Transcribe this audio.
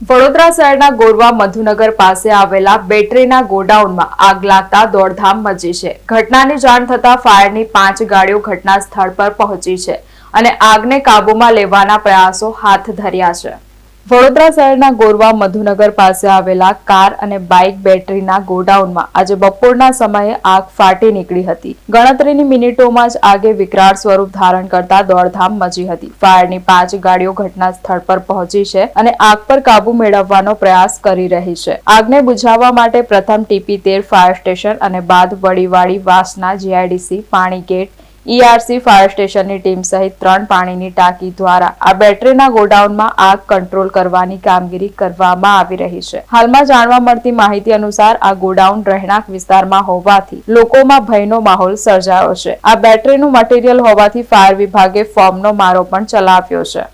વડોદરા શહેરના ગોરવા મધુનગર પાસે આવેલા બેટરીના ગોડાઉનમાં આગ લાગતા દોડધામ મચી છે। ઘટનાની જાણ થતા ફાયરની 5 ગાડીઓ ઘટના સ્થળ પર પહોંચી છે અને આગને કાબૂમાં લેવાના પ્રયાસો હાથ ધર્યા છે। વડોદરા શહેરના ગોરવા મધુનગર પાસે આવેલા કાર અને બાઇક બેટરીના ગોડાઉનમાં આજે બપોરના સમયે આગ ફાટી નીકળી હતી। ગણતરીની મિનિટોમાં જ આગે વિકરાળ સ્વરૂપ ધારણ કરતા દોડધામ મચી હતી। ફાયરની 5 ગાડીઓ ઘટના સ્થળ પર પહોંચી છે અને આગ પર કાબુ મેળવવાનો પ્રયાસ કરી રહી છે। આગને બુઝાવવા માટે પ્રથમ TP13 ફાયર સ્ટેશન અને બાદ વડીવાડી વાસના GIDC પાણીગેટ ERC ફાયર સ્ટેશનની ટીમ સહિત 3 પાણીની ટાંકી દ્વારા આ બેટરીના ગોડાઉનમાં આગ કંટ્રોલ કરવાની કામગીરી કરવામાં આવી રહી છે। હાલમાં જાણવા મળતી માહિતી અનુસાર આ ગોડાઉન રહેણાંક વિસ્તારમાં હોવાથી લોકોમાં ભયનો માહોલ સર્જાયો છે। આ બેટરીનું મટીરીયલ હોવાથી ફાયર વિભાગે ફોર્મનો મારો પણ ચલાવ્યો છે।